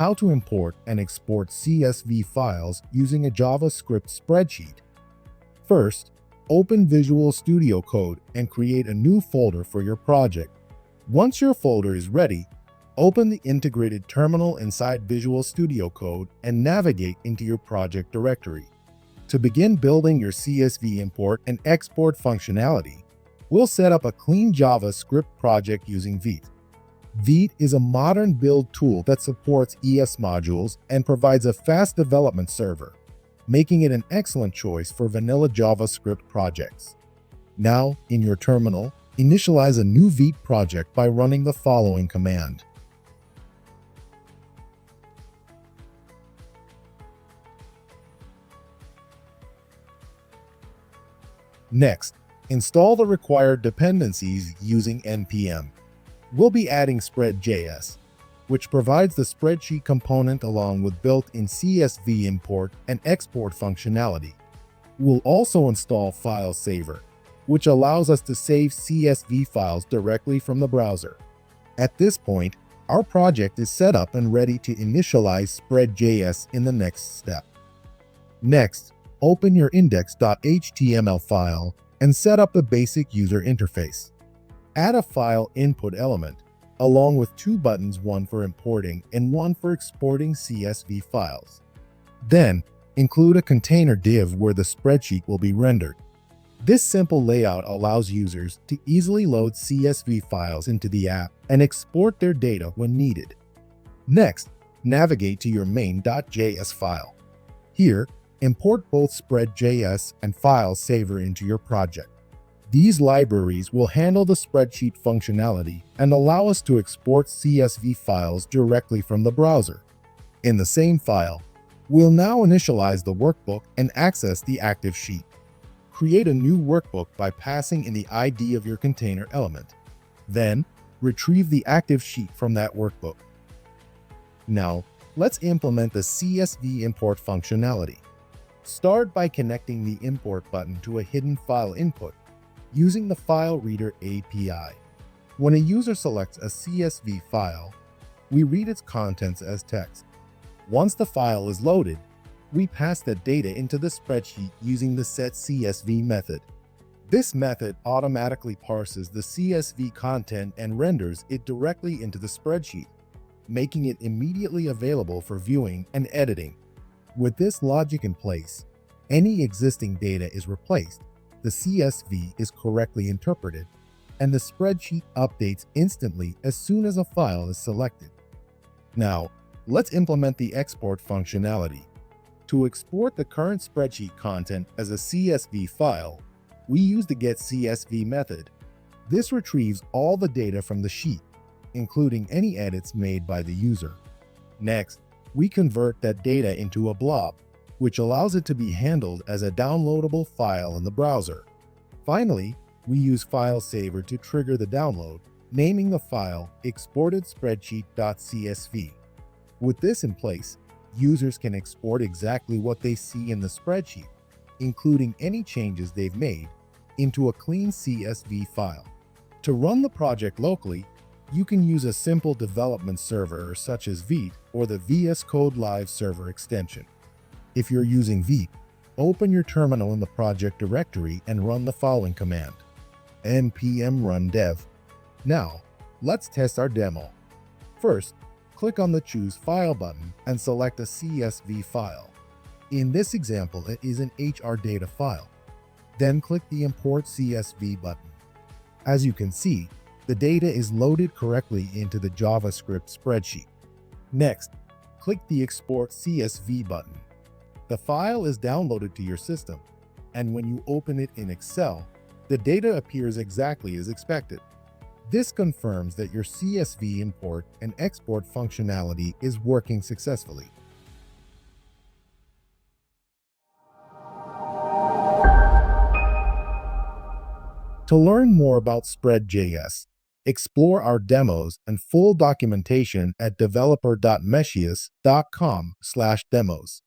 how to import and export CSV files using a JavaScript spreadsheet. First, open Visual Studio Code and create a new folder for your project. Once your folder is ready, open the integrated terminal inside Visual Studio Code and navigate into your project directory. To begin building your CSV import and export functionality, we'll set up a clean JavaScript project using Vite. Vite is a modern build tool that supports ES modules and provides a fast development server, making it an excellent choice for vanilla JavaScript projects. Now, in your terminal, initialize a new Vite project by running the following command. Next, install the required dependencies using npm. We'll be adding Spread.js, which provides the spreadsheet component along with built-in CSV import and export functionality. We'll also install File Saver, which allows us to save CSV files directly from the browser. At this point, our project is set up and ready to initialize Spread.js in the next step. Next, open your index.html file and set up the basic user interface. Add a file input element, along with two buttons, one for importing and one for exporting CSV files. Then, include a container div where the spreadsheet will be rendered. This simple layout allows users to easily load CSV files into the app and export their data when needed. Next, navigate to your main.js file. Here, import both Spread.js and File Saver into your project. These libraries will handle the spreadsheet functionality and allow us to export CSV files directly from the browser. In the same file, we'll now initialize the workbook and access the active sheet. Create a new workbook by passing in the ID of your container element. Then, retrieve the active sheet from that workbook. Now, let's implement the CSV import functionality. Start by connecting the import button to a hidden file input using the File Reader API. When a user selects a CSV file, we read its contents as text. Once the file is loaded, we pass that data into the spreadsheet using the setCSV method. This method automatically parses the CSV content and renders it directly into the spreadsheet, making it immediately available for viewing and editing. With this logic in place, any existing data is replaced, the CSV is correctly interpreted, and the spreadsheet updates instantly as soon as a file is selected. Now, let's implement the export functionality. To export the current spreadsheet content as a CSV file, we use the getCSV method. This retrieves all the data from the sheet, including any edits made by the user. Next, we convert that data into a blob, which allows it to be handled as a downloadable file in the browser. Finally, we use File Saver to trigger the download, naming the file exportedspreadsheet.csv. With this in place, users can export exactly what they see in the spreadsheet, including any changes they've made, into a clean CSV file. To run the project locally, you can use a simple development server such as Vite or the VS Code Live server extension. If you're using Vite, open your terminal in the project directory and run the following command: npm run dev. Now, let's test our demo. First, click on the Choose File button and select a CSV file. In this example, it is an HR data file. Then click the Import CSV button. As you can see, the data is loaded correctly into the JavaScript spreadsheet. Next, click the Export CSV button. The file is downloaded to your system, and when you open it in Excel, the data appears exactly as expected. This confirms that your CSV import and export functionality is working successfully. To learn more about Spread.js, explore our demos and full documentation at developer.meshius.com/demos.